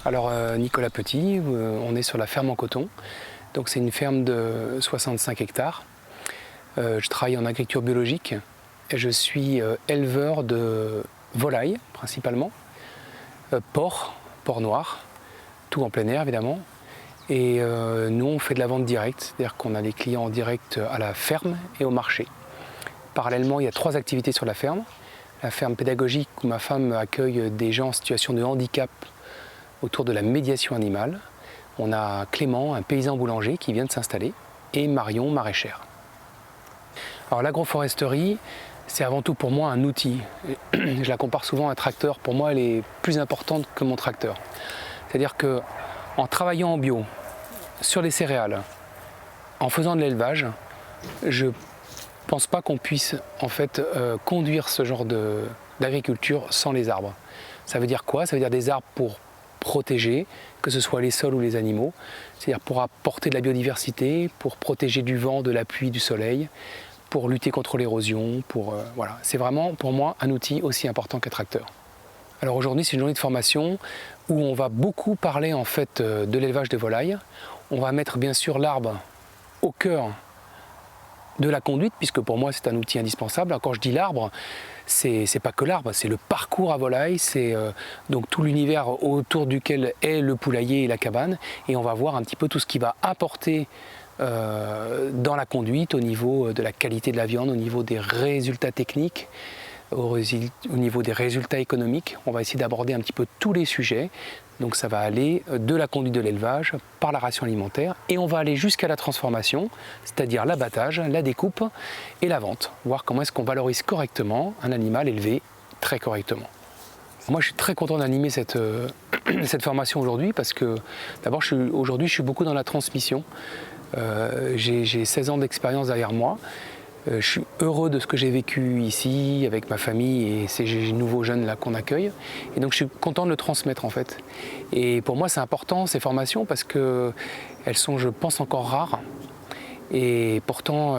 Alors Nicolas Petit, on est sur la ferme en coton. Donc c'est une ferme de 65 hectares. Je travaille en agriculture biologique et je suis éleveur de volailles principalement, porc noir, tout en plein air évidemment. Et nous on fait de la vente directe, c'est-à-dire qu'on a des clients en direct à la ferme et au marché. Parallèlement, il y a 3 activités sur la ferme. La ferme pédagogique où ma femme accueille des gens en situation de handicap autour de la médiation animale. On a Clément, un paysan boulanger qui vient de s'installer, et Marion, maraîchère. Alors l'agroforesterie, c'est avant tout pour moi un outil. Je la compare souvent à un tracteur. Pour moi, elle est plus importante que mon tracteur. C'est-à-dire qu'en travaillant en bio, sur les céréales, en faisant de l'élevage, je ne pense pas qu'on puisse en fait conduire ce genre d'agriculture sans les arbres. Ça veut dire quoi? Ça veut dire des arbres pour protéger, que ce soit les sols ou les animaux, c'est-à-dire pour apporter de la biodiversité, pour protéger du vent, de la pluie, du soleil, pour lutter contre l'érosion, voilà. C'est vraiment pour moi un outil aussi important qu'un tracteur. Alors aujourd'hui c'est une journée de formation où on va beaucoup parler en fait de l'élevage de volailles. On va mettre bien sûr l'arbre au cœur de la conduite, puisque pour moi c'est un outil indispensable. Alors, quand je dis l'arbre, c'est pas que l'arbre, c'est le parcours à volaille, c'est donc tout l'univers autour duquel est le poulailler et la cabane, et on va voir un petit peu tout ce qui va apporter dans la conduite au niveau de la qualité de la viande, au niveau des résultats techniques, au niveau des résultats économiques. On va essayer d'aborder un petit peu tous les sujets. Donc ça va aller de la conduite de l'élevage, par la ration alimentaire, et on va aller jusqu'à la transformation, c'est-à-dire l'abattage, la découpe et la vente. Voir comment est-ce qu'on valorise correctement un animal élevé très correctement. Moi je suis très content d'animer cette formation aujourd'hui parce que d'abord aujourd'hui je suis beaucoup dans la transmission. J'ai 16 ans d'expérience derrière moi. Je suis heureux de ce que j'ai vécu ici avec ma famille et ces nouveaux jeunes là qu'on accueille, et donc je suis content de le transmettre en fait. Et pour moi c'est important ces formations parce que elles sont, je pense, encore rares, et pourtant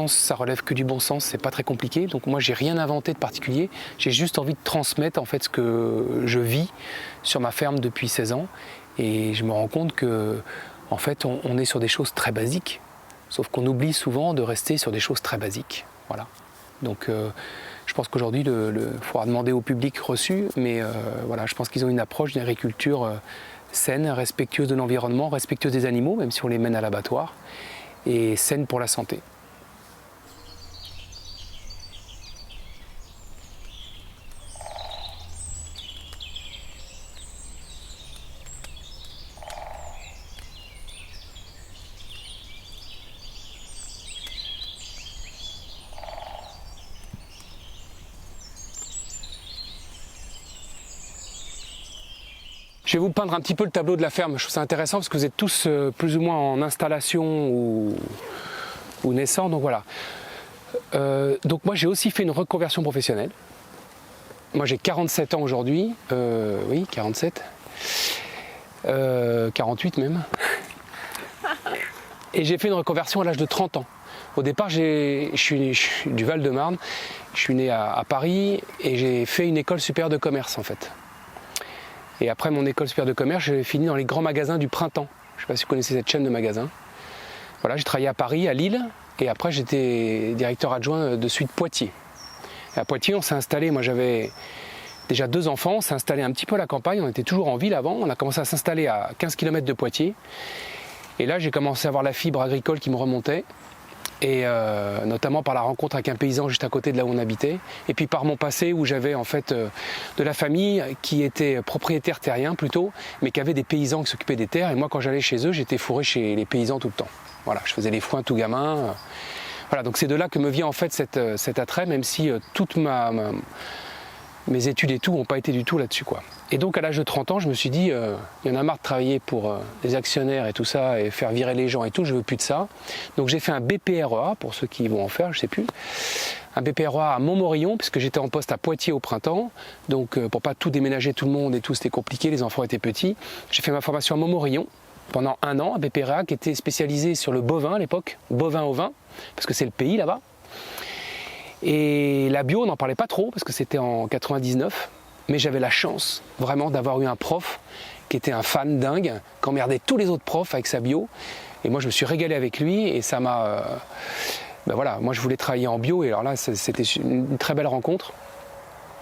ça relève que du bon sens, c'est pas très compliqué. Donc moi j'ai rien inventé de particulier, j'ai juste envie de transmettre en fait ce que je vis sur ma ferme depuis 16 ans, et je me rends compte que en fait on est sur des choses très basiques. Sauf qu'on oublie souvent de rester sur des choses très basiques. Voilà. Donc je pense qu'aujourd'hui, il faudra demander au public reçu, mais voilà, je pense qu'ils ont une approche d'une agriculture saine, respectueuse de l'environnement, respectueuse des animaux, même si on les mène à l'abattoir, et saine pour la santé. Je vais vous peindre un petit peu le tableau de la ferme. Je trouve ça intéressant parce que vous êtes tous plus ou moins en installation ou naissant. Donc voilà. Donc moi j'ai aussi fait une reconversion professionnelle. Moi j'ai 47 ans aujourd'hui. Oui, 47. 48 même. Et j'ai fait une reconversion à l'âge de 30 ans. Au départ, je suis du Val-de-Marne. Je suis né à Paris et j'ai fait une école supérieure de commerce en fait. Et après mon école supérieure de commerce, j'ai fini dans les grands magasins du Printemps. Je ne sais pas si vous connaissez cette chaîne de magasins. Voilà, j'ai travaillé à Paris, à Lille, et après j'étais directeur adjoint de Suite Poitiers. Et à Poitiers, on s'est installé, moi j'avais déjà 2 enfants, on s'est installé un petit peu à la campagne, on était toujours en ville avant, on a commencé à s'installer à 15 km de Poitiers. Et là j'ai commencé à avoir la fibre agricole qui me remontait. Et notamment par la rencontre avec un paysan juste à côté de là où on habitait, et puis par mon passé où j'avais en fait de la famille qui était propriétaire terrien plutôt, mais qui avait des paysans qui s'occupaient des terres, et moi quand j'allais chez eux j'étais fourré chez les paysans tout le temps. Voilà, je faisais les foins tout gamin. Voilà, donc c'est de là que me vient en fait cet attrait, même si toute mes études et tout n'ont pas été du tout là-dessus quoi. Et donc à l'âge de 30 ans, je me suis dit, il y en a marre de travailler pour les actionnaires et tout ça, et faire virer les gens et tout, je veux plus de ça. Donc j'ai fait un BPREA, pour ceux qui vont en faire, je sais plus. Un BPREA à Montmorillon, puisque j'étais en poste à Poitiers au printemps. Donc pour pas tout déménager tout le monde et tout, c'était compliqué, les enfants étaient petits. J'ai fait ma formation à Montmorillon pendant 1 an, un BPREA qui était spécialisé sur le bovin à l'époque, bovin au vin, parce que c'est le pays là-bas. Et la bio, on n'en parlait pas trop, parce que c'était en 99. Mais j'avais la chance vraiment d'avoir eu un prof qui était un fan dingue, qui emmerdait tous les autres profs avec sa bio. Et moi, je me suis régalé avec lui et ça m'a... ben voilà, moi, je voulais travailler en bio et alors là, c'était une très belle rencontre.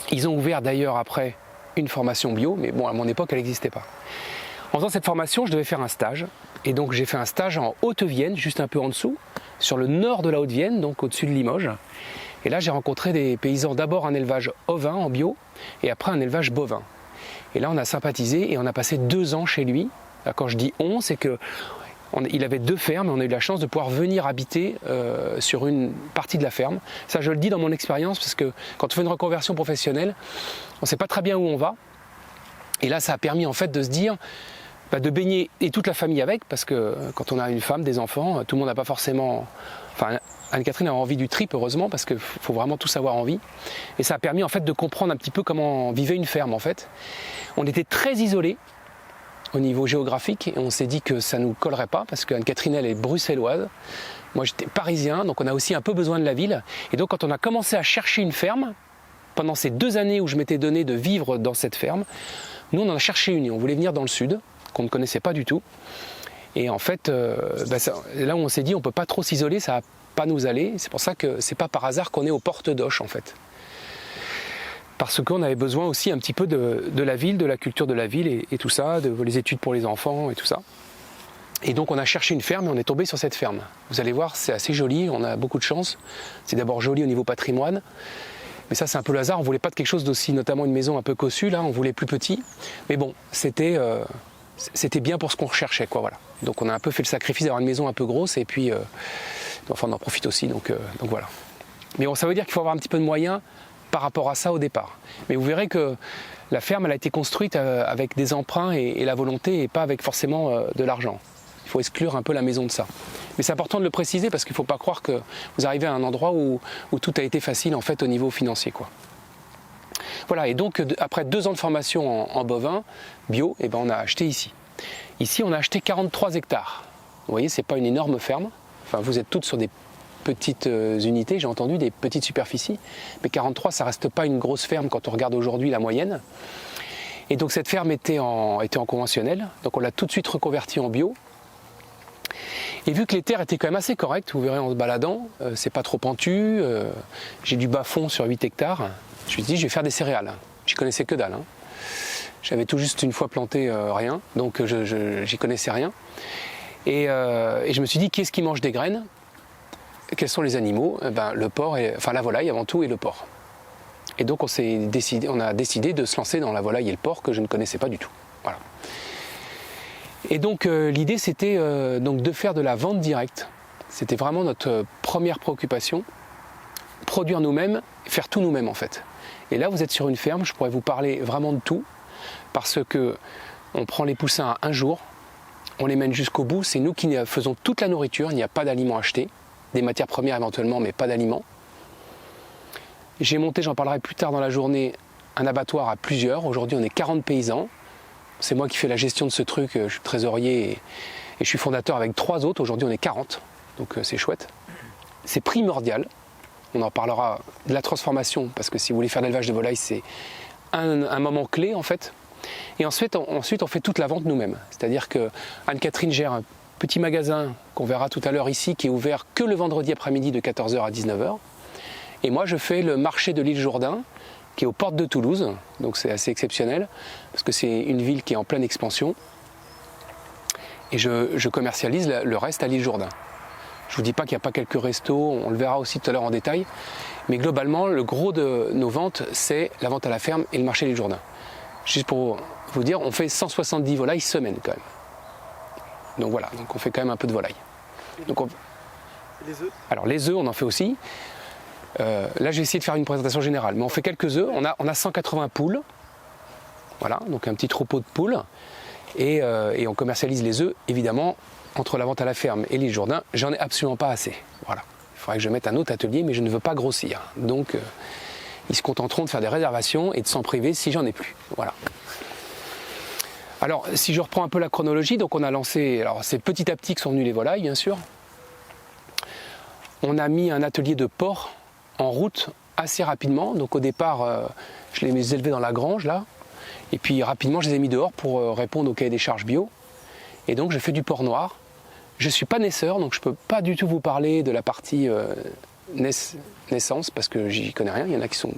Ils ont ouvert d'ailleurs après une formation bio, mais bon, à mon époque, elle n'existait pas. En faisant cette formation, je devais faire un stage. Et donc, j'ai fait un stage en Haute-Vienne, juste un peu en dessous, sur le nord de la Haute-Vienne, donc au-dessus de Limoges. Et là, j'ai rencontré des paysans, d'abord un élevage ovin en bio, et après un élevage bovin. Et là, on a sympathisé et on a passé 2 ans chez lui. Là, quand je dis on, c'est que il avait 2 fermes et on a eu la chance de pouvoir venir habiter sur une partie de la ferme. Ça, je le dis dans mon expérience, parce que quand on fait une reconversion professionnelle, on ne sait pas très bien où on va. Et là, ça a permis en fait de se dire, de baigner et toute la famille avec, parce que quand on a une femme, des enfants, tout le monde n'a pas forcément... Enfin, Anne-Catherine a envie du trip, heureusement, parce qu'il faut vraiment tous avoir envie. Et ça a permis en fait de comprendre un petit peu comment vivait une ferme en fait. On était très isolés au niveau géographique et on s'est dit que ça ne nous collerait pas, parce qu'Anne-Catherine, elle est bruxelloise. Moi, j'étais parisien, donc on a aussi un peu besoin de la ville. Et donc, quand on a commencé à chercher une ferme, pendant ces 2 années où je m'étais donné de vivre dans cette ferme, nous, on en a cherché une et on voulait venir dans le sud, qu'on ne connaissait pas du tout. Et en fait, là où on s'est dit on ne peut pas trop s'isoler, ça ne va pas nous aller. C'est pour ça que c'est pas par hasard qu'on est aux portes d'Auch en fait. Parce qu'on avait besoin aussi un petit peu de la ville, de la culture de la ville et tout ça, les études pour les enfants et tout ça. Et donc on a cherché une ferme et on est tombé sur cette ferme. Vous allez voir, c'est assez joli, on a beaucoup de chance. C'est d'abord joli au niveau patrimoine. Mais ça, c'est un peu le hasard. On ne voulait pas de quelque chose d'aussi, notamment une maison un peu cossue, là, on voulait plus petit. Mais bon, c'était bien pour ce qu'on recherchait, quoi, voilà. Donc on a un peu fait le sacrifice d'avoir une maison un peu grosse, et puis, enfin, on en profite aussi, donc voilà. Mais bon, ça veut dire qu'il faut avoir un petit peu de moyens par rapport à ça au départ. Mais vous verrez que la ferme, elle a été construite avec des emprunts et la volonté, et pas avec forcément de l'argent. Il faut exclure un peu la maison de ça. Mais c'est important de le préciser parce qu'il ne faut pas croire que vous arrivez à un endroit où tout a été facile en fait au niveau financier, quoi. Voilà, et donc après 2 ans de formation en bovin bio, eh ben, on a acheté ici. Ici, on a acheté 43 hectares. Vous voyez, c'est pas une énorme ferme. Enfin, vous êtes toutes sur des petites unités, j'ai entendu, des petites superficies. Mais 43, ça reste pas une grosse ferme quand on regarde aujourd'hui la moyenne. Et donc cette ferme était en conventionnel, donc on l'a tout de suite reconvertie en bio. Et vu que les terres étaient quand même assez correctes, vous verrez en se baladant, c'est pas trop pentu, j'ai du bas-fond sur 8 hectares, je me suis dit je vais faire des céréales. J'y connaissais que dalle, hein. J'avais tout juste une fois planté rien, donc j'y connaissais rien. Et je me suis dit, qui est-ce qui mange des graines? Quels sont les animaux? Le porc, enfin la volaille avant tout, et le porc. Et donc on a décidé de se lancer dans la volaille et le porc que je ne connaissais pas du tout. Voilà. Et donc l'idée c'était donc de faire de la vente directe. C'était vraiment notre première préoccupation. Produire nous-mêmes, faire tout nous-mêmes en fait. Et là vous êtes sur une ferme, je pourrais vous parler vraiment de tout, parce que on prend les poussins à un jour, on les mène jusqu'au bout, c'est nous qui faisons toute la nourriture, il n'y a pas d'aliments achetés, des matières premières éventuellement, mais pas d'aliments. J'ai monté, j'en parlerai plus tard dans la journée, un abattoir à plusieurs. Aujourd'hui, on est 40 paysans. C'est moi qui fais la gestion de ce truc. Je suis trésorier et je suis fondateur avec 3 autres. Aujourd'hui, on est 40. Donc, c'est chouette. C'est primordial. On en parlera de la transformation, parce que si vous voulez faire de l'élevage de volaille, c'est un moment clé, en fait. Et ensuite, on fait toute la vente nous-mêmes. C'est-à-dire que Anne-Catherine gère un petit magasin qu'on verra tout à l'heure ici, qui est ouvert que le vendredi après-midi de 14h à 19h. Et moi, je fais le marché de l'île Jourdain, qui est aux portes de Toulouse. Donc c'est assez exceptionnel, parce que c'est une ville qui est en pleine expansion. Et je commercialise le reste à l'île Jourdain. Je ne vous dis pas qu'il n'y a pas quelques restos, on le verra aussi tout à l'heure en détail. Mais globalement, le gros de nos ventes, c'est la vente à la ferme et le marché de l'île Jourdain. Juste pour vous dire, on fait 170 volailles semaine quand même. Donc voilà, donc on fait quand même un peu de volaille. Donc les œufs? Alors les œufs, on en fait aussi. Là, j'ai essayé de faire une présentation générale, mais on fait quelques œufs. On a 180 poules, voilà, donc un petit troupeau de poules, et on commercialise les œufs, évidemment, entre la vente à la ferme et l'île Jourdain. J'en ai absolument pas assez, voilà. Il faudrait que je mette un autre atelier, mais je ne veux pas grossir. Donc, ils se contenteront de faire des réservations et de s'en priver si j'en ai plus, voilà. Alors, si je reprends un peu la chronologie, donc on a lancé, alors c'est petit à petit que sont venues les volailles, bien sûr. On a mis un atelier de porc en route assez rapidement. Donc au départ, je les ai élevés dans la grange là. Et puis rapidement, je les ai mis dehors pour répondre au cahier des charges bio. Et donc, je fais du porc noir. Je ne suis pas naisseur, donc je ne peux pas du tout vous parler de la partie naissance, parce que j'y connais rien. Il y en a qui sont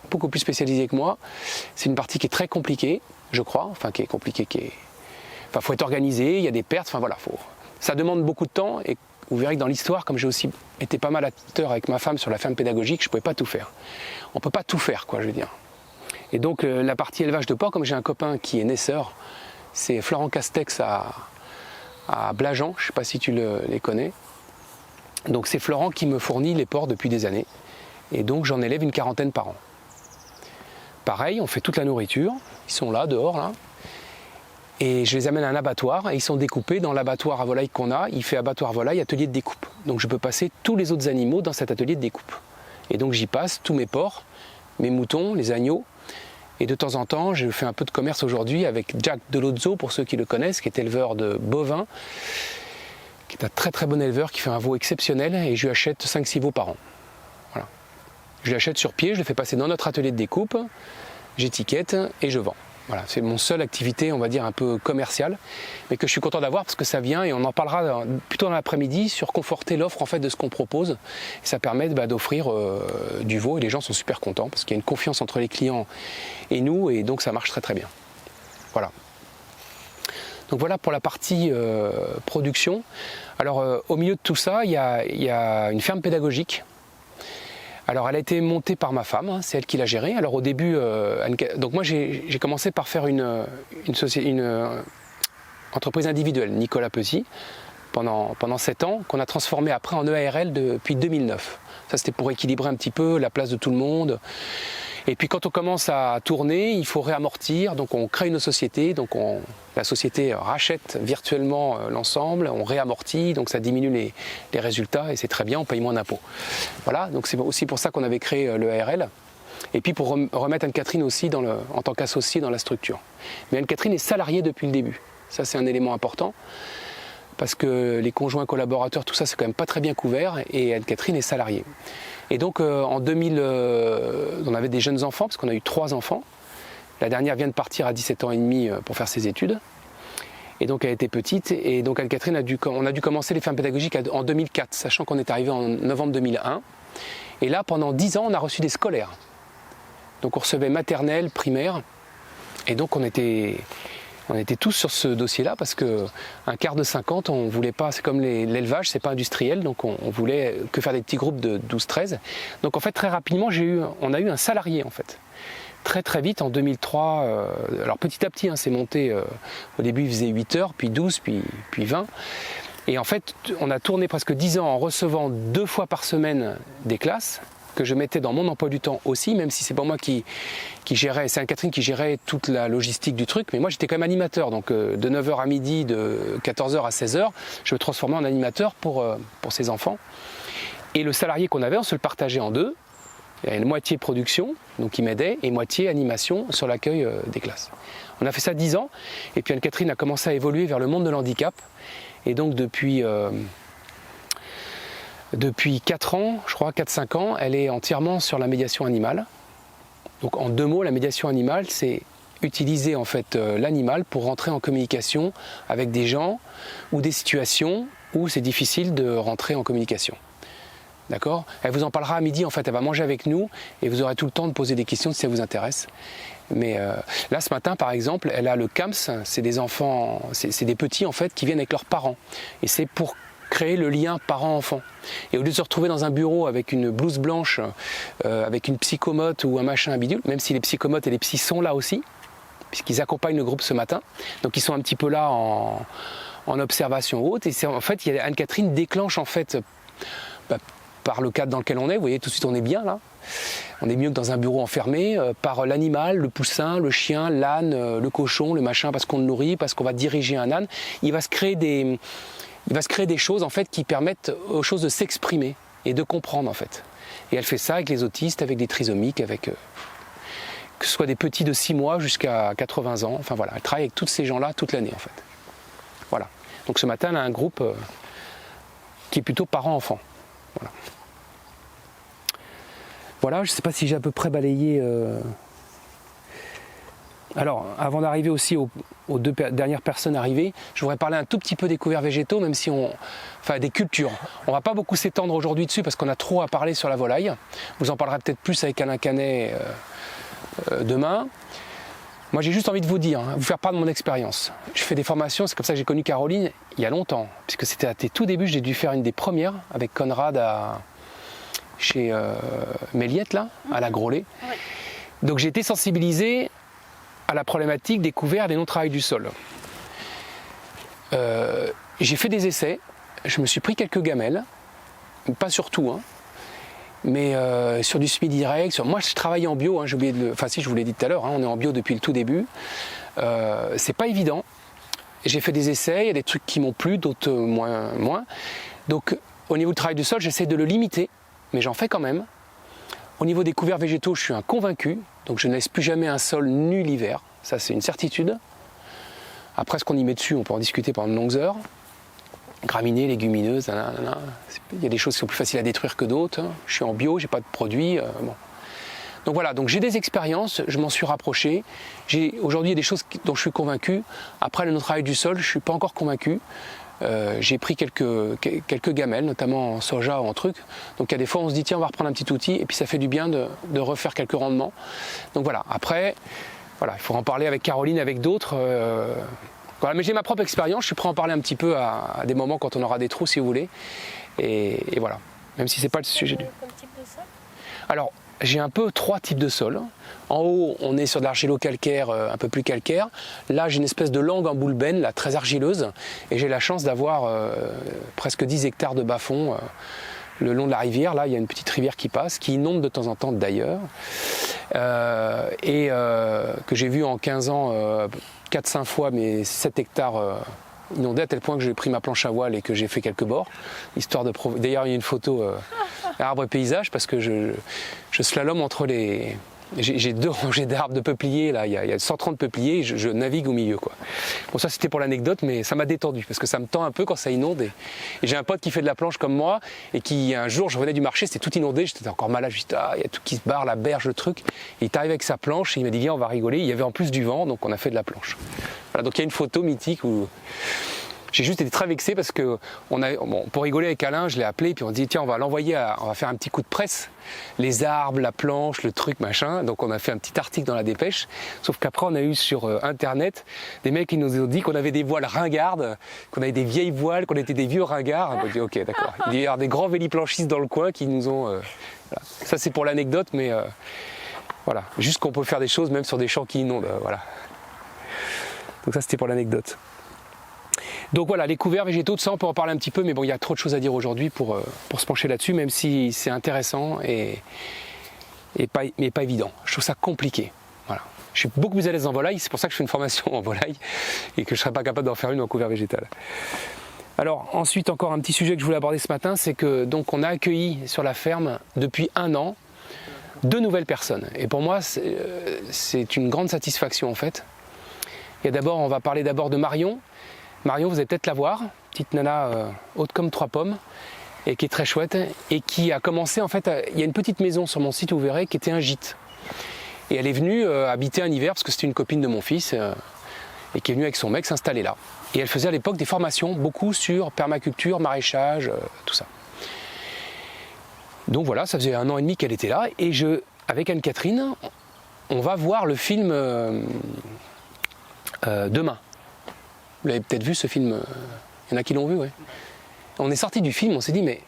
beaucoup plus spécialisés que moi. C'est une partie qui est très compliquée, je crois. Enfin, qui est compliquée, Enfin, faut être organisé, il y a des pertes. Enfin, voilà, ça demande beaucoup de temps. Et vous verrez que dans l'histoire, comme j'ai aussi été pas mal acteur avec ma femme sur la ferme pédagogique, je ne pouvais pas tout faire. On ne peut pas tout faire, quoi, je veux dire. Et donc, la partie élevage de porc, comme j'ai un copain qui est naisseur, c'est Florent Castex à Blajan, je ne sais pas si tu les connais. Donc c'est Florent qui me fournit les porcs depuis des années. Et donc j'en élève une 40aine par an. Pareil, on fait toute la nourriture. Ils sont là, dehors, là. Et je les amène à un abattoir et ils sont découpés dans l'abattoir à volaille qu'on a. Il fait abattoir volaille, atelier de découpe. Donc je peux passer tous les autres animaux dans cet atelier de découpe. Et donc j'y passe tous mes porcs, mes moutons, les agneaux. Et de temps en temps, je fais un peu de commerce aujourd'hui avec Jack Delozzo, pour ceux qui le connaissent, qui est éleveur de bovins, qui est un très très bon éleveur, qui fait un veau exceptionnel, et je lui achète 5-6 veaux par an. Voilà. Je lui achète sur pied, je le fais passer dans notre atelier de découpe, j'étiquette et je vends. Voilà, c'est mon seule activité, on va dire, un peu commerciale, mais que je suis content d'avoir parce que ça vient, et on en parlera plutôt dans l'après-midi, sur conforter l'offre en fait de ce qu'on propose. Et ça permet d'offrir du veau, et les gens sont super contents parce qu'il y a une confiance entre les clients et nous, et donc ça marche très très bien. Voilà. Donc voilà pour la partie production. Alors au milieu de tout ça, il y a une ferme pédagogique. Alors elle a été montée par ma femme, hein, c'est elle qui l'a gérée. Alors au début, donc moi j'ai commencé par faire une entreprise individuelle, Nicolas Petit, pendant 7 ans, qu'on a transformé après en EARL depuis 2009. Ça c'était pour équilibrer un petit peu la place de tout le monde. Et puis quand on commence à tourner, il faut réamortir, donc on crée une société, donc la société rachète virtuellement l'ensemble, on réamortit, donc ça diminue les résultats et c'est très bien, on paye moins d'impôts. Voilà, donc c'est aussi pour ça qu'on avait créé le ARL. Et puis pour remettre Anne-Catherine aussi en tant qu'associée dans la structure. Mais Anne-Catherine est salariée depuis le début, ça c'est un élément important, parce que les conjoints collaborateurs, tout ça c'est quand même pas très bien couvert, et Anne-Catherine est salariée. Et donc en 2000, on avait des jeunes enfants, parce qu'on a eu 3 enfants. La dernière vient de partir à 17 ans et demi pour faire ses études. Et donc elle était petite. Et donc Anne-Catherine, on a dû commencer les fermes pédagogiques en 2004, sachant qu'on est arrivé en novembre 2001. Et là, pendant 10 ans, on a reçu des scolaires. Donc on recevait maternelle, primaire. Et donc on était tous sur ce dossier-là, parce qu'un quart de 50, on voulait pas, c'est comme l'élevage, c'est pas industriel, donc on voulait que faire des petits groupes de 12-13. Donc en fait, très rapidement, on a eu un salarié en fait. Très très vite, en 2003, alors petit à petit, hein, c'est monté, au début il faisait 8 heures, puis 12, puis 20. Et en fait, on a tourné presque 10 ans en recevant 2 fois par semaine des classes, que je mettais dans mon emploi du temps aussi, même si c'est pas moi qui gérais, c'est Anne-Catherine qui gérait toute la logistique du truc, mais moi j'étais quand même animateur, donc de 9h à midi, de 14h à 16h, je me transformais en animateur pour ces enfants. Et le salarié qu'on avait, on se le partageait en deux, il y avait une moitié production, donc qui m'aidait, et moitié animation sur l'accueil des classes. On a fait ça 10 ans, et puis Anne-Catherine a commencé à évoluer vers le monde de l'handicap, et donc depuis 4 ans, je crois, 4-5 ans, elle est entièrement sur la médiation animale. Donc en 2 mots, la médiation animale, c'est utiliser en fait l'animal pour rentrer en communication avec des gens ou des situations où c'est difficile de rentrer en communication. D'accord ? Elle vous en parlera à midi, en fait, elle va manger avec nous et vous aurez tout le temps de poser des questions si ça vous intéresse. Mais là, ce matin, par exemple, elle a le CAMS, c'est des enfants, c'est des petits en fait qui viennent avec leurs parents. Et c'est pour créer le lien parent-enfant. Et au lieu de se retrouver dans un bureau avec une blouse blanche, avec une psychomote ou un machin, un bidule, même si les psychomotes et les psys sont là aussi, puisqu'ils accompagnent le groupe ce matin, donc ils sont un petit peu là en observation haute, et c'est en fait, Anne-Catherine déclenche en fait, par le cadre dans lequel on est, vous voyez, tout de suite on est bien là, on est mieux que dans un bureau enfermé, par l'animal, le poussin, le chien, l'âne, le cochon, le machin, parce qu'on le nourrit, parce qu'on va diriger un âne, il va se créer des choses en fait qui permettent aux choses de s'exprimer et de comprendre en fait. Et elle fait ça avec les autistes, avec des trisomiques, avec que ce soit des petits de 6 mois jusqu'à 80 ans. Enfin voilà, elle travaille avec tous ces gens-là toute l'année en fait. Voilà. Donc ce matin, elle a un groupe qui est plutôt parents-enfants. Voilà. Voilà, je ne sais pas si j'ai à peu près balayé Alors, avant d'arriver aussi aux deux dernières personnes arrivées, je voudrais parler un tout petit peu des couverts végétaux, même si enfin des cultures. On ne va pas beaucoup s'étendre aujourd'hui dessus parce qu'on a trop à parler sur la volaille. Vous en parlerez peut-être plus avec Alain Canet demain. Moi, j'ai juste envie de vous dire, vous faire part de mon expérience. Je fais des formations, c'est comme ça que j'ai connu Caroline il y a longtemps, puisque c'était à tes tout débuts, j'ai dû faire une des premières avec Conrad chez Méliette, là, à la Groslay. Oui. Donc j'ai été sensibilisé à la problématique des couverts et des non-travail du sol. J'ai fait des essais, je me suis pris quelques gamelles, pas sur tout, hein, mais sur du semi-direct. Moi je travaille en bio, hein, j'ai oublié de enfin si je vous l'ai dit tout à l'heure, hein, on est en bio depuis le tout début. C'est pas évident. J'ai fait des essais, il y a des trucs qui m'ont plu, d'autres moins. Donc au niveau du travail du sol, j'essaie de le limiter, mais j'en fais quand même. Au niveau des couverts végétaux, je suis un convaincu, donc je ne laisse plus jamais un sol nu l'hiver, ça c'est une certitude. Après ce qu'on y met dessus, on peut en discuter pendant de longues heures. Graminées, légumineuses, il y a des choses qui sont plus faciles à détruire que d'autres. Je suis en bio, j'ai pas de produits. Bon. Donc voilà, donc j'ai des expériences, je m'en suis rapproché. Aujourd'hui, il y a des choses dont je suis convaincu. Après le non-travail du sol, je ne suis pas encore convaincu. J'ai pris quelques gamelles, notamment en soja ou en truc. Donc il y a des fois on se dit tiens on va reprendre un petit outil et puis ça fait du bien de refaire quelques rendements. Donc voilà, après voilà, il faut en parler avec Caroline, avec d'autres. Voilà, mais j'ai ma propre expérience, je suis prêt à en parler un petit peu à des moments quand on aura des trous si vous voulez. Et voilà, même si c'est pas le sujet du. Quel type de sol ? Alors j'ai un peu 3 types de sols. En haut, on est sur de l'argilo-calcaire, un peu plus calcaire. Là, j'ai une espèce de langue en boulbène, là, très argileuse. Et j'ai la chance d'avoir presque 10 hectares de bas-fond le long de la rivière. Là, il y a une petite rivière qui passe, qui inonde de temps en temps d'ailleurs. Que j'ai vu en 15 ans 4-5 fois mes 7 hectares inondés, à tel point que j'ai pris ma planche à voile et que j'ai fait quelques bords. Histoire de D'ailleurs, il y a une photo arbre et paysage, parce que je slalome entre les... J'ai 2 rangées d'arbres de peupliers, là, il y a 130 peupliers, et je navigue au milieu, quoi. Bon, ça c'était pour l'anecdote, mais ça m'a détendu, parce que ça me tend un peu quand ça inonde. Et j'ai un pote qui fait de la planche comme moi, et qui, un jour, je revenais du marché, c'était tout inondé, j'étais encore malade, je me dis, il y a tout qui se barre, la berge, le truc. Et il est arrivé avec sa planche, et il m'a dit, viens, on va rigoler. Il y avait en plus du vent, donc on a fait de la planche. Voilà, donc il y a une photo mythique où... J'ai juste été très vexé parce que pour rigoler avec Alain, je l'ai appelé, puis on dit tiens, on va faire un petit coup de presse, les arbres, la planche, le truc, machin. Donc on a fait un petit article dans la dépêche. Sauf qu'après on a eu sur internet des mecs qui nous ont dit qu'on avait des voiles ringardes, qu'on avait des vieilles voiles, qu'on était des vieux ringards. On a dit ok, d'accord. Il y a des grands véliplanchistes dans le coin qui nous ont. Voilà. Ça c'est pour l'anecdote, mais voilà, juste qu'on peut faire des choses même sur des champs qui inondent. Voilà. Donc ça c'était pour l'anecdote. Donc voilà, les couverts végétaux, de ça on peut en parler un petit peu, mais bon, il y a trop de choses à dire aujourd'hui pour se pencher là-dessus, même si c'est intéressant et pas évident. Je trouve ça compliqué. Voilà. Je suis beaucoup plus à l'aise en volaille, c'est pour ça que je fais une formation en volaille et que je ne serais pas capable d'en faire une en couvert végétal. Alors ensuite, encore un petit sujet que je voulais aborder ce matin, c'est que donc on a accueilli sur la ferme depuis 1 an 2 nouvelles personnes. Et pour moi, c'est une grande satisfaction en fait. On va parler d'abord de Marion. Marion, vous allez peut-être la voir, petite nana haute comme 3 pommes, et qui est très chouette, et qui a commencé, en fait, il y a une petite maison sur mon site, vous verrez, qui était un gîte. Et elle est venue habiter un hiver, parce que c'était une copine de mon fils, et qui est venue avec son mec s'installer là. Et elle faisait à l'époque des formations, beaucoup sur permaculture, maraîchage, tout ça. Donc voilà, ça faisait 1 an et demi qu'elle était là, et avec Anne-Catherine, on va voir le film Demain. Vous l'avez peut-être vu ce film, il y en a qui l'ont vu, ouais. On est sorti du film, on s'est dit mais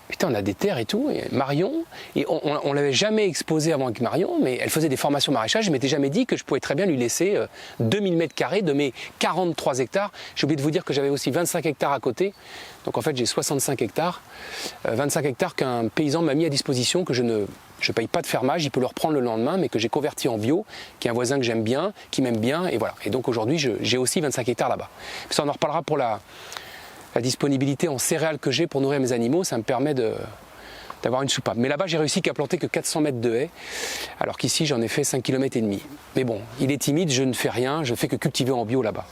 putain on a des terres et tout, et Marion, et on l'avait jamais exposé avant avec Marion, mais elle faisait des formations maraîchage, je m'étais jamais dit que je pouvais très bien lui laisser 2000 m² de mes 43 hectares. J'ai oublié de vous dire que j'avais aussi 25 hectares à côté, donc en fait j'ai 65 hectares, 25 hectares qu'un paysan m'a mis à disposition, que je ne paye pas de fermage, il peut le reprendre le lendemain, mais que j'ai converti en bio, qui est un voisin que j'aime bien, qui m'aime bien, et voilà. Et donc aujourd'hui, j'ai aussi 25 hectares là-bas. Puis ça, on en reparlera pour la disponibilité en céréales que j'ai pour nourrir mes animaux, ça me permet d'avoir une soupape. Mais là-bas, j'ai réussi qu'à planter que 400 mètres de haies, alors qu'ici, j'en ai fait 5,5 km. Mais bon, il est timide, je ne fais rien, je ne fais que cultiver en bio là-bas.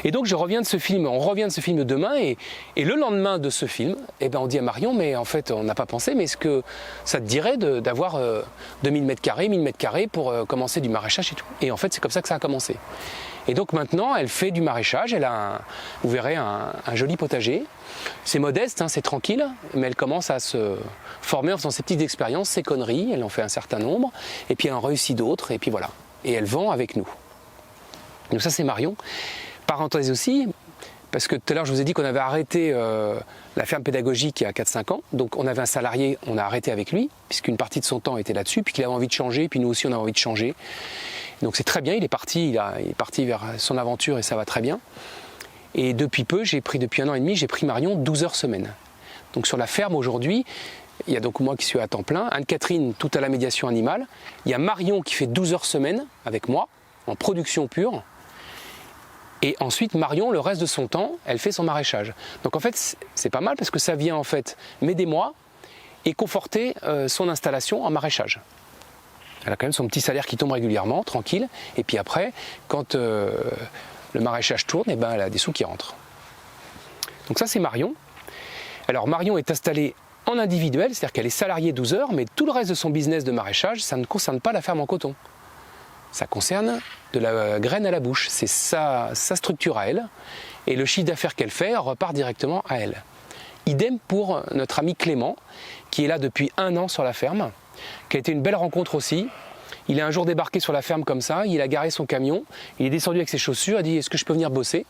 Et donc on revient de ce film demain et le lendemain de ce film, eh ben, on dit à Marion, mais en fait on n'a pas pensé, mais est-ce que ça te dirait d'avoir 2000 m², 1000 m² pour commencer du maraîchage et tout. Et en fait c'est comme ça que ça a commencé. Et donc maintenant elle fait du maraîchage, elle a, vous verrez, un joli potager. C'est modeste, hein, c'est tranquille, mais elle commence à se former en faisant ses petites expériences, ses conneries, elle en fait un certain nombre, et puis elle en réussit d'autres, et puis voilà. Et elle vend avec nous. Donc ça c'est Marion. Parenthèse aussi, parce que tout à l'heure je vous ai dit qu'on avait arrêté la ferme pédagogique il y a 4-5 ans, donc on avait un salarié, on a arrêté avec lui, puisqu'une partie de son temps était là-dessus, puis qu'il avait envie de changer, puis nous aussi on avait envie de changer. Donc c'est très bien, il est parti vers son aventure et ça va très bien. Et depuis un an et demi, j'ai pris Marion 12 heures semaine. Donc sur la ferme aujourd'hui, il y a donc moi qui suis à temps plein, Anne-Catherine tout à la médiation animale, il y a Marion qui fait 12 heures semaine avec moi, en production pure, et ensuite Marion, le reste de son temps, elle fait son maraîchage. Donc en fait, c'est pas mal parce que ça vient en fait m'aider moi et conforter son installation en maraîchage. Elle a quand même son petit salaire qui tombe régulièrement, tranquille, et puis après, quand le maraîchage tourne, et ben elle a des sous qui rentrent. Donc ça c'est Marion. Alors Marion est installée en individuel, c'est-à-dire qu'elle est salariée 12 heures, mais tout le reste de son business de maraîchage, ça ne concerne pas la ferme en coton. Ça concerne de la graine à la bouche, c'est sa structure à elle, et le chiffre d'affaires qu'elle fait repart directement à elle. Idem pour notre ami Clément, qui est là depuis 1 an sur la ferme, qui a été une belle rencontre aussi. Il est un jour débarqué sur la ferme comme ça, il a garé son camion, il est descendu avec ses chaussures, il a dit « Est-ce que je peux venir bosser ?»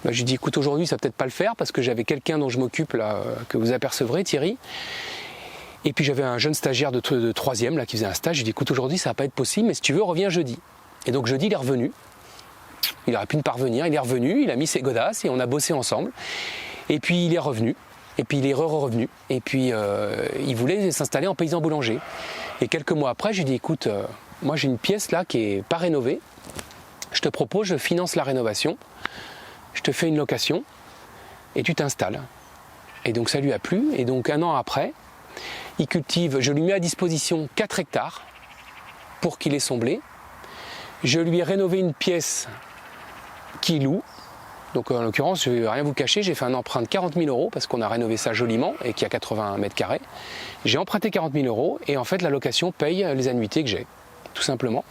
Je lui ai dit « Écoute, aujourd'hui ça va peut-être pas le faire parce que j'avais quelqu'un dont je m'occupe là, que vous apercevrez, Thierry. Et puis j'avais un jeune stagiaire de 3e là, qui faisait un stage, je lui ai dit « Écoute, aujourd'hui ça va pas être possible, mais si tu veux, reviens jeudi. » Et donc jeudi, il est revenu. Il aurait pu ne pas revenir, il est revenu, il a mis ses godasses et on a bossé ensemble. Et puis il est revenu. Et puis il est revenu, et puis il voulait s'installer en paysan boulanger. Et quelques mois après, j'ai dit écoute, moi j'ai une pièce là qui est pas rénovée, je te propose, je finance la rénovation, je te fais une location, et tu t'installes. Et donc ça lui a plu, et donc 1 an après, il cultive, je lui mets à disposition 4 hectares pour qu'il ait son blé. Je lui ai rénové une pièce qu'il loue. Donc en l'occurrence, je ne vais rien vous cacher, j'ai fait un emprunt de 40 000 € parce qu'on a rénové ça joliment et qu'il y a 80 m². J'ai emprunté 40 000 € et en fait la location paye les annuités que j'ai, tout simplement.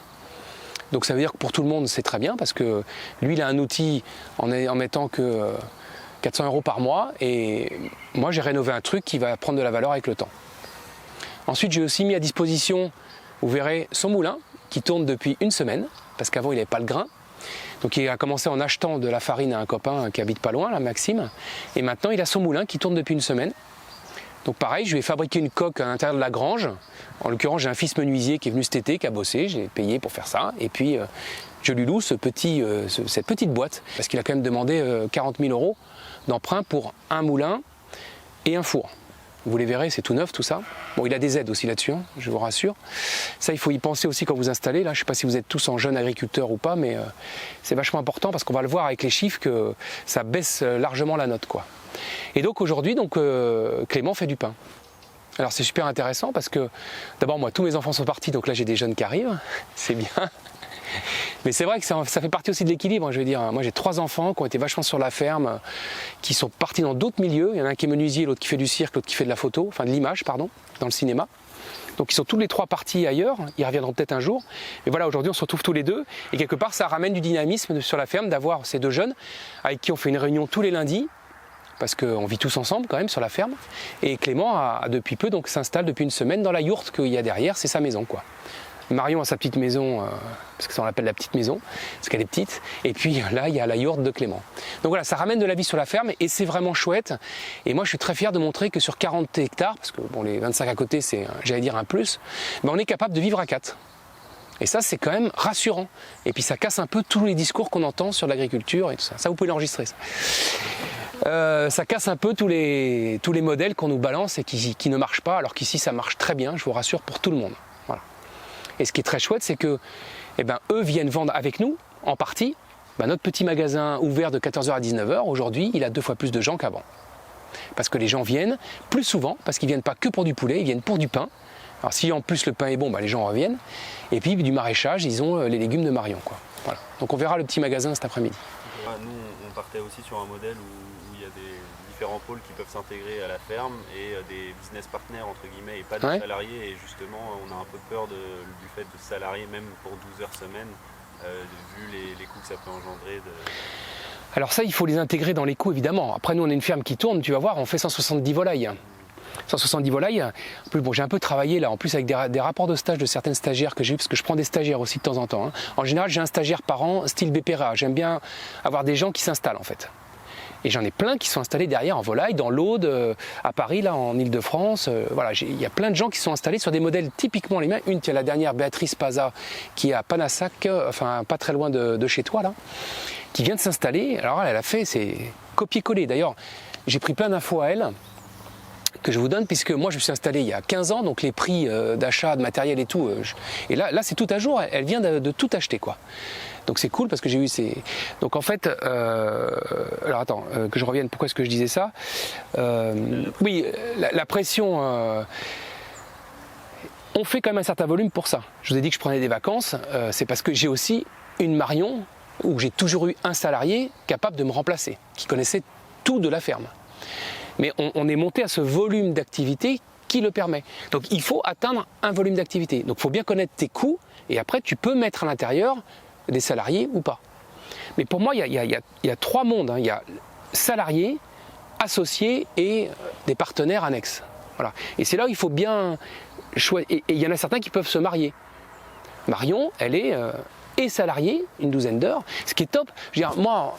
Donc ça veut dire que pour tout le monde c'est très bien parce que lui il a un outil en mettant que 400 € par mois et moi j'ai rénové un truc qui va prendre de la valeur avec le temps. Ensuite j'ai aussi mis à disposition, vous verrez, son moulin qui tourne depuis 1 semaine parce qu'avant il n'avait pas le grain. Donc il a commencé en achetant de la farine à un copain qui habite pas loin, là, Maxime. Et maintenant il a son moulin qui tourne depuis 1 semaine. Donc pareil, je lui ai fabriqué une coque à l'intérieur de la grange. En l'occurrence, j'ai un fils menuisier qui est venu cet été, qui a bossé, j'ai payé pour faire ça. Et puis je lui loue cette petite boîte, parce qu'il a quand même demandé 40 000 € d'emprunt pour un moulin et un four. Vous les verrez, c'est tout neuf tout ça. Bon, il a des aides aussi là-dessus, hein, je vous rassure. Ça, il faut y penser aussi quand vous installez. Là, je ne sais pas si vous êtes tous en jeune agriculteur ou pas, mais c'est vachement important parce qu'on va le voir avec les chiffres que ça baisse largement la note, quoi. Et donc aujourd'hui, Clément fait du pain. Alors c'est super intéressant parce que d'abord, moi, tous mes enfants sont partis, donc là j'ai des jeunes qui arrivent, c'est bien. Mais c'est vrai que ça fait partie aussi de l'équilibre, je veux dire. Moi j'ai 3 enfants qui ont été vachement sur la ferme, qui sont partis dans d'autres milieux. Il y en a un qui est menuisier, l'autre qui fait du cirque, l'autre qui fait de la photo, enfin de l'image, pardon, dans le cinéma. Donc ils sont tous les 3 partis ailleurs, ils reviendront peut-être un jour. Mais voilà, aujourd'hui on se retrouve tous les 2. Et quelque part ça ramène du dynamisme sur la ferme d'avoir ces 2 jeunes avec qui on fait une réunion tous les lundis. Parce qu'on vit tous ensemble quand même sur la ferme. Et Clément a depuis peu, donc s'installe depuis 1 semaine dans la yourte qu'il y a derrière, c'est sa maison, quoi. Marion a sa petite maison, parce que ça on l'appelle la petite maison, parce qu'elle est petite. Et puis là, il y a la yourte de Clément. Donc voilà, ça ramène de la vie sur la ferme et c'est vraiment chouette. Et moi, je suis très fier de montrer que sur 40 hectares, parce que bon, les 25 à côté, c'est, j'allais dire, un plus, mais on est capable de vivre à 4. Et ça, c'est quand même rassurant. Et puis ça casse un peu tous les discours qu'on entend sur l'agriculture et tout ça. Ça, vous pouvez l'enregistrer, ça. Ça casse un peu tous les modèles qu'on nous balance et qui ne marchent pas, alors qu'ici, ça marche très bien, je vous rassure, pour tout le monde. Voilà. Et ce qui est très chouette, c'est que eux viennent vendre avec nous, en partie. Notre petit magasin ouvert de 14 h à 19 h, aujourd'hui, il a 2 fois plus de gens qu'avant. Parce que les gens viennent plus souvent, parce qu'ils ne viennent pas que pour du poulet, ils viennent pour du pain. Alors si en plus le pain est bon, les gens reviennent. Et puis du maraîchage, ils ont les légumes de Marion, quoi. Voilà. Donc on verra le petit magasin cet après-midi. Nous, on partait aussi sur un modèle où il y a des différents pôles qui peuvent s'intégrer à la ferme et des business partners entre guillemets et pas des salariés. Et justement, on a un peu peur du fait de salariés, même pour 12 heures semaine, vu les coûts que ça peut engendrer. Alors ça, il faut les intégrer dans les coûts, évidemment. Après, nous, on est une ferme qui tourne, tu vas voir, on fait 170 volailles. 170 volailles. En plus, bon, j'ai un peu travaillé là, en plus avec des rapports de stage de certaines stagiaires que j'ai eu, parce que je prends des stagiaires aussi de temps en temps. En général, j'ai un stagiaire par an, style BPRA. J'aime bien avoir des gens qui s'installent en fait. Et j'en ai plein qui sont installés derrière en volaille, dans l'Aude, à Paris, là, en Ile-de-France. Voilà, il y a plein de gens qui sont installés sur des modèles typiquement les mêmes. Une, tu as la dernière, Béatrice Paza, qui est à Panassac, enfin pas très loin de chez toi, là, qui vient de s'installer. Alors elle a fait, c'est copier-coller. D'ailleurs, j'ai pris plein d'infos à elle, que je vous donne, puisque moi je me suis installé il y a 15 ans, donc les prix d'achat de matériel et tout, et là c'est tout à jour, elle vient de tout acheter, quoi. Donc c'est cool parce que j'ai eu ces... Donc en fait, alors attends, que je revienne, pourquoi est-ce que je disais ça oui, la pression, on fait quand même un certain volume pour ça. Je vous ai dit que je prenais des vacances, c'est parce que j'ai aussi une Marion, où j'ai toujours eu un salarié capable de me remplacer, qui connaissait tout de la ferme. Mais on est monté à ce volume d'activité qui le permet. Donc il faut atteindre un volume d'activité. Donc il faut bien connaître tes coûts et après tu peux mettre à l'intérieur des salariés ou pas. Mais pour moi, il y a trois mondes. Il y a salariés, associés et des partenaires annexes. Voilà. Et c'est là où il faut bien choisir. Et il y en a certains qui peuvent se marier. Marion, elle est et salariée, une douzaine d'heures, ce qui est top. Je veux dire, moi,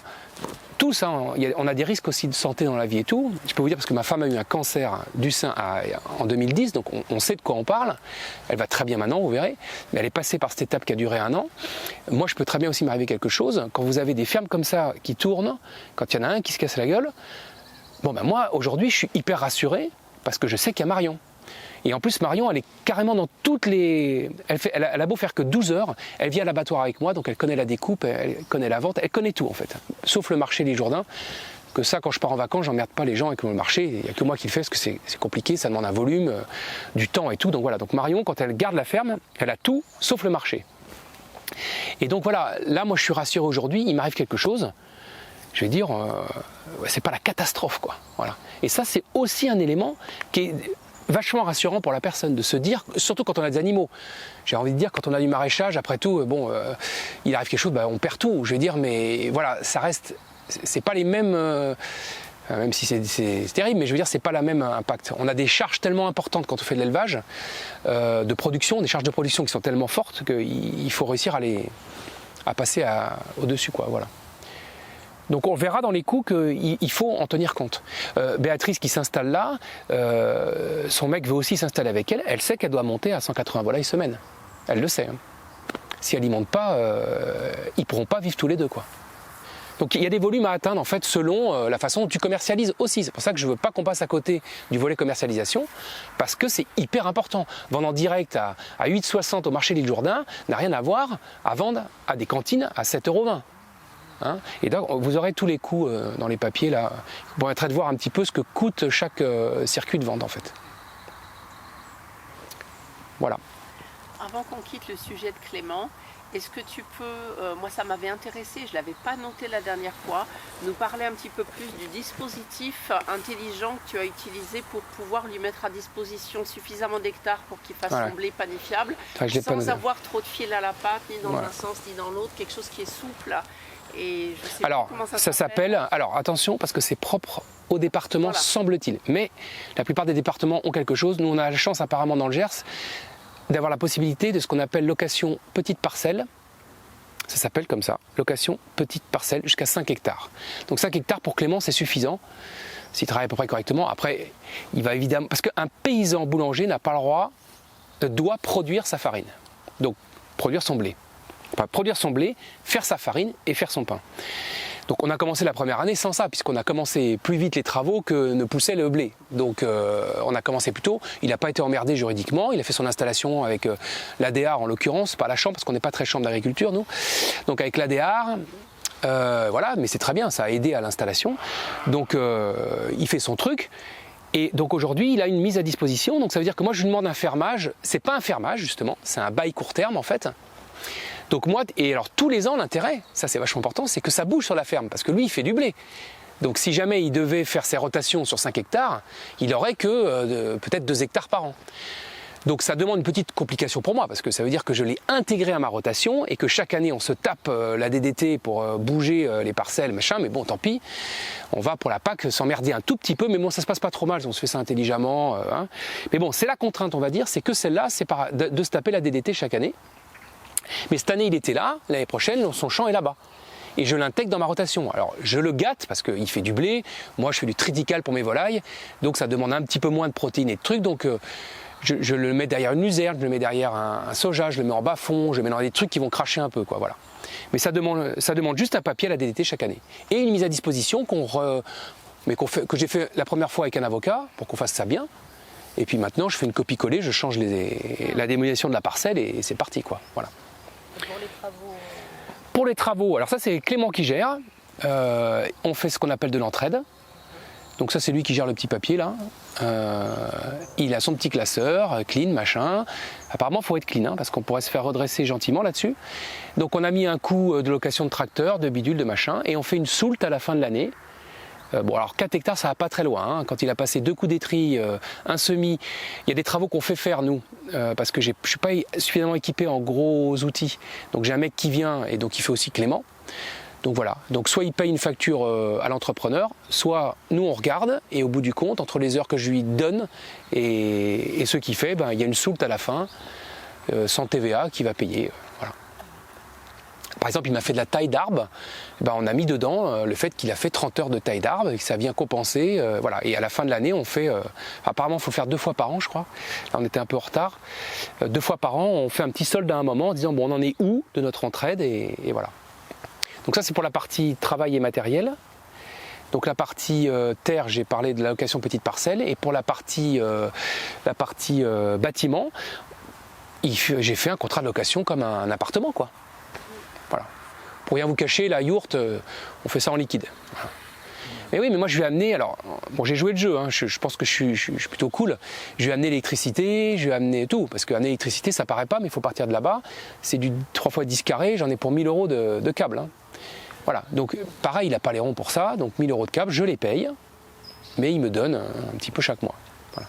tous, on a des risques aussi de santé dans la vie et tout. Je peux vous dire parce que ma femme a eu un cancer du sein en 2010, donc on sait de quoi on parle. Elle va très bien maintenant, vous verrez. Mais elle est passée par cette étape qui a duré 1 an. Moi, je peux très bien aussi m'arriver quelque chose. Quand vous avez des fermes comme ça qui tournent, quand il y en a un qui se casse la gueule, bon ben moi, aujourd'hui, je suis hyper rassuré parce que je sais qu'il y a Marion. Et en plus, Marion, elle est carrément dans toutes les... Elle a beau faire que 12 heures, elle vient à l'abattoir avec moi, donc elle connaît la découpe, elle connaît la vente, elle connaît tout en fait. Sauf le marché Les Jourdains, que ça, quand je pars en vacances, j'emmerde pas les gens avec le marché, il n'y a que moi qui le fais, parce que c'est compliqué, ça demande un volume, du temps et tout. Donc voilà, donc Marion, quand elle garde la ferme, elle a tout, sauf le marché. Et donc voilà, là, moi je suis rassuré aujourd'hui, il m'arrive quelque chose, je vais dire, c'est pas la catastrophe, quoi. Voilà. Et ça, c'est aussi un élément qui est vachement rassurant pour la personne de se dire, surtout quand on a des animaux. J'ai envie de dire, quand on a du maraîchage, après tout, bon, il arrive quelque chose, on perd tout. Je veux dire, mais voilà, ça reste, c'est pas les mêmes, même si c'est terrible, mais je veux dire, c'est pas la même impact. On a des charges tellement importantes quand on fait de l'élevage, de production, des charges de production qui sont tellement fortes qu'il faut réussir à passer au-dessus, quoi. Voilà. Donc on verra dans les coûts qu'il faut en tenir compte. Béatrice qui s'installe là, son mec veut aussi s'installer avec elle, elle sait qu'elle doit monter à 180 volailles semaine. Elle le sait. Hein. Si elle n'y monte pas, ils ne pourront pas vivre tous les deux, quoi. Donc il y a des volumes à atteindre en fait selon la façon dont tu commercialises aussi. C'est pour ça que je ne veux pas qu'on passe à côté du volet commercialisation, parce que c'est hyper important. Vendre en direct à 8,60 au marché L'Île Jourdain n'a rien à voir à vendre à des cantines à 7,20 €. Hein, et donc vous aurez tous les coûts dans les papiers là, vous permettrez de voir un petit peu ce que coûte chaque circuit de vente en fait. Voilà. Avant qu'on quitte le sujet de Clément, est-ce que tu peux, moi ça m'avait intéressé, je ne l'avais pas noté la dernière fois, nous parler un petit peu plus du dispositif intelligent que tu as utilisé pour pouvoir lui mettre à disposition suffisamment d'hectares pour qu'il fasse son blé panifiable, sans avoir trop de fil à la patte, ni dans un sens ni dans l'autre, quelque chose qui est souple. Et je sais alors, pas comment ça s'appelle, alors attention, parce que c'est propre au département, semble-t-il. Mais la plupart des départements ont quelque chose. Nous, on a la chance, apparemment, dans le Gers, d'avoir la possibilité de ce qu'on appelle location petite parcelle. Ça s'appelle comme ça, location petite parcelle, jusqu'à 5 hectares. Donc 5 hectares, pour Clément, c'est suffisant, s'il travaille à peu près correctement. Après, il va évidemment... Parce qu'un paysan boulanger n'a pas le droit, doit produire sa farine. Donc, produire son blé. Produire son blé, faire sa farine et faire son pain. Donc on a commencé la première année sans ça, puisqu'on a commencé plus vite les travaux que ne poussait le blé. Donc on a commencé plus tôt, il n'a pas été emmerdé juridiquement, il a fait son installation avec l'ADAR en l'occurrence, pas la chambre, parce qu'on n'est pas très chambre d'agriculture nous. Donc avec l'ADAR, voilà, mais c'est très bien, ça a aidé à l'installation. Donc il fait son truc. Et donc aujourd'hui, il a une mise à disposition, donc ça veut dire que moi je lui demande un fermage, c'est pas un fermage justement, c'est un bail court terme en fait. Donc moi, et alors tous les ans, l'intérêt, ça c'est vachement important, c'est que ça bouge sur la ferme, parce que lui, il fait du blé. Donc si jamais il devait faire ses rotations sur 5 hectares, il n'aurait que peut-être 2 hectares par an. Donc ça demande une petite complication pour moi, parce que ça veut dire que je l'ai intégré à ma rotation et que chaque année on se tape la DDT pour bouger les parcelles, machin, mais bon tant pis, on va pour la PAC s'emmerder un tout petit peu, mais bon ça se passe pas trop mal, on se fait ça intelligemment. Hein. Mais bon c'est la contrainte on va dire, c'est que celle-là, c'est de se taper la DDT chaque année. Mais cette année il était là, l'année prochaine son champ est là-bas. Et je l'intègre dans ma rotation. Alors je le gâte parce qu'il fait du blé, moi je fais du triticale pour mes volailles, donc ça demande un petit peu moins de protéines et de trucs, donc je le mets derrière une luzerne, je le mets derrière un soja, je le mets en bas-fond, je le mets dans des trucs qui vont cracher un peu, quoi, voilà. Mais ça demande juste un papier à la DDT chaque année. Et une mise à disposition que j'ai fait la première fois avec un avocat, pour qu'on fasse ça bien. Et puis maintenant, je fais une copie-collée, je change la dénomination de la parcelle et c'est parti, quoi, voilà. Pour les travaux Pour les travaux, alors ça c'est Clément qui gère. On fait ce qu'on appelle de l'entraide. Donc ça c'est lui qui gère le petit papier là. Il a son petit classeur, clean, machin. Apparemment il faut être clean, hein, parce qu'on pourrait se faire redresser gentiment là-dessus. Donc on a mis un coût de location de tracteur, de bidule, de machin, et on fait une soult à la fin de l'année. Bon alors 4 hectares ça va pas très loin, hein. Quand il a passé 2 coups d'étrie, un semis, il y a des travaux qu'on fait faire nous, parce que je suis pas suffisamment équipé en gros outils. Donc j'ai un mec qui vient et donc il fait aussi Clément. Donc voilà, donc soit il paye une facture à l'entrepreneur, soit nous on regarde et au bout du compte, entre les heures que je lui donne et ce qu'il fait, ben, il y a une soult à la fin, sans TVA, qui va payer. Voilà. Par exemple, il m'a fait de la taille d'arbre, ben, on a mis dedans le fait qu'il a fait 30 heures de taille d'arbre et que ça vient compenser. Voilà. Et à la fin de l'année, on fait, apparemment il faut faire 2 fois par an je crois, là on était un peu en retard, 2 fois par an on fait un petit solde à un moment en disant bon on en est où de notre entraide et voilà. Donc ça c'est pour la partie travail et matériel. Donc la partie terre, j'ai parlé de la location petite parcelle, et pour la partie bâtiment, j'ai fait un contrat de location comme un appartement, quoi. Voilà. Pour rien vous cacher, la yourte, on fait ça en liquide. Voilà. Mais oui, mais moi je vais amener, alors, bon j'ai joué le jeu, hein, je pense que je suis plutôt cool, je vais amener l'électricité, je vais amener tout, parce qu'amener l'électricité ça paraît pas, mais il faut partir de là-bas, c'est du 3 x 10 carrés, j'en ai pour 1000 € de câble. Hein. Voilà, donc pareil, il n'a pas les ronds pour ça, donc 1000 € de câble, je les paye, mais il me donne un petit peu chaque mois. Voilà.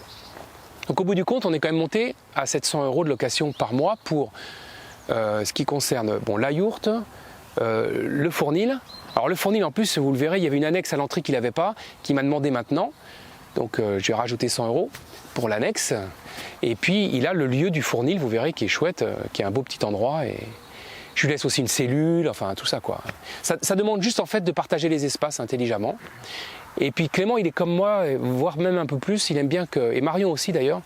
Donc au bout du compte, on est quand même monté à 700 € de location par mois pour ce qui concerne bon, la yourte, le fournil. Alors le fournil en plus, vous le verrez, il y avait une annexe à l'entrée qu'il n'avait pas, qui m'a demandé maintenant. Donc je vais rajouter 100 € pour l'annexe. Et puis il a le lieu du fournil, vous verrez, qui est chouette, qui est un beau petit endroit. Et je lui laisse aussi une cellule, enfin tout ça quoi. Ça demande juste en fait de partager les espaces intelligemment. Et puis Clément, il est comme moi, voire même un peu plus, il aime bien que, et Marion aussi d'ailleurs,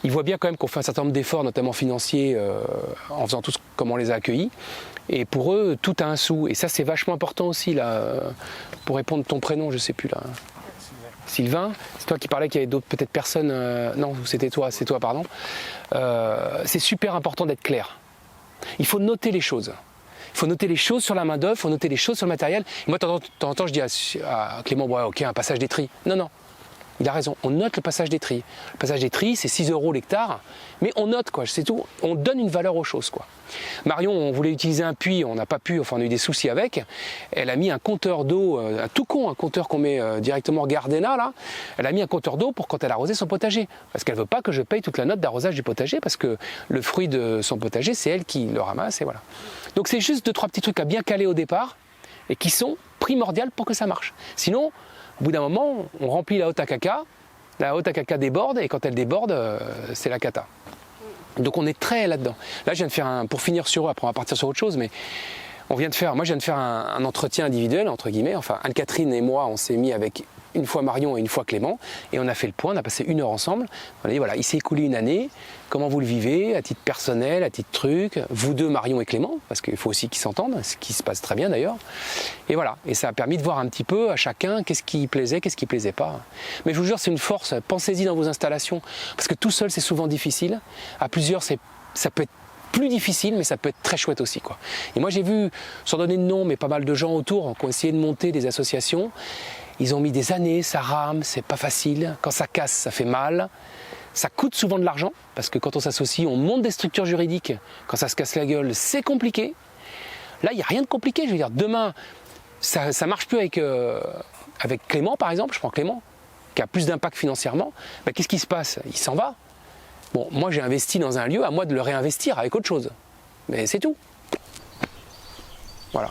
il voit bien quand même qu'on fait un certain nombre d'efforts, notamment financiers, en faisant tout comme on les a accueillis. Et pour eux, tout a un sou. Et ça, c'est vachement important aussi, là. Pour répondre ton prénom, je sais plus, là. Sylvain, c'est toi qui parlais qu'il y avait d'autres peut-être personnes. Non, c'était toi, c'est toi, pardon. C'est super important d'être clair. Il faut noter les choses. Il faut noter les choses sur la main-d'œuvre, il faut noter les choses sur le matériel. Et moi, de temps en temps, je dis à Clément, ouais, ok, un passage d'étrie. Non, non. Il a raison, on note le passage d'étrie. Le passage d'étrie, c'est 6 € l'hectare, mais on note, quoi, c'est tout. On donne une valeur aux choses, quoi. Marion, on voulait utiliser un puits, on n'a pas pu, enfin on a eu des soucis avec. Elle a mis un compteur d'eau, un tout con, un compteur qu'on met directement Gardena, là. Elle a mis un compteur d'eau pour quand elle a arrosé son potager. Parce qu'elle ne veut pas que je paye toute la note d'arrosage du potager, parce que le fruit de son potager, c'est elle qui le ramasse, et voilà. Donc c'est juste 2-3 petits trucs à bien caler au départ, et qui sont primordiaux pour que ça marche. Sinon, au bout d'un moment, on remplit la haute caca déborde, et quand elle déborde, c'est la cata. Donc on est très là-dedans. Là, je viens de faire pour finir sur eux, après on va partir sur autre chose, mais moi je viens de faire un entretien individuel, entre guillemets, enfin Anne-Catherine et moi, on s'est mis avec une fois Marion et une fois Clément, et on a fait le point, on a passé 1 heure ensemble. On a dit voilà, il s'est écoulé une année, comment vous le vivez, à titre personnel, à titre truc, vous deux, Marion et Clément, parce qu'il faut aussi qu'ils s'entendent, ce qui se passe très bien d'ailleurs. Et voilà, et ça a permis de voir un petit peu à chacun qu'est-ce qui plaisait, qu'est-ce qui plaisait pas. Mais je vous jure, c'est une force, pensez-y dans vos installations, parce que tout seul c'est souvent difficile, à plusieurs ça peut être plus difficile, mais ça peut être très chouette aussi, quoi. Et moi j'ai vu, sans donner de nom, mais pas mal de gens autour qui ont essayé de monter des associations. Ils ont mis des années, ça rame, c'est pas facile. Quand ça casse, ça fait mal. Ça coûte souvent de l'argent, parce que quand on s'associe, on monte des structures juridiques. Quand ça se casse la gueule, c'est compliqué. Là, il n'y a rien de compliqué. Je veux dire, demain, ça ne marche plus avec Clément, par exemple. Je prends Clément, qui a plus d'impact financièrement. Ben, qu'est-ce qui se passe? Il s'en va. Bon, moi, j'ai investi dans un lieu, à moi de le réinvestir avec autre chose. Mais c'est tout. Voilà.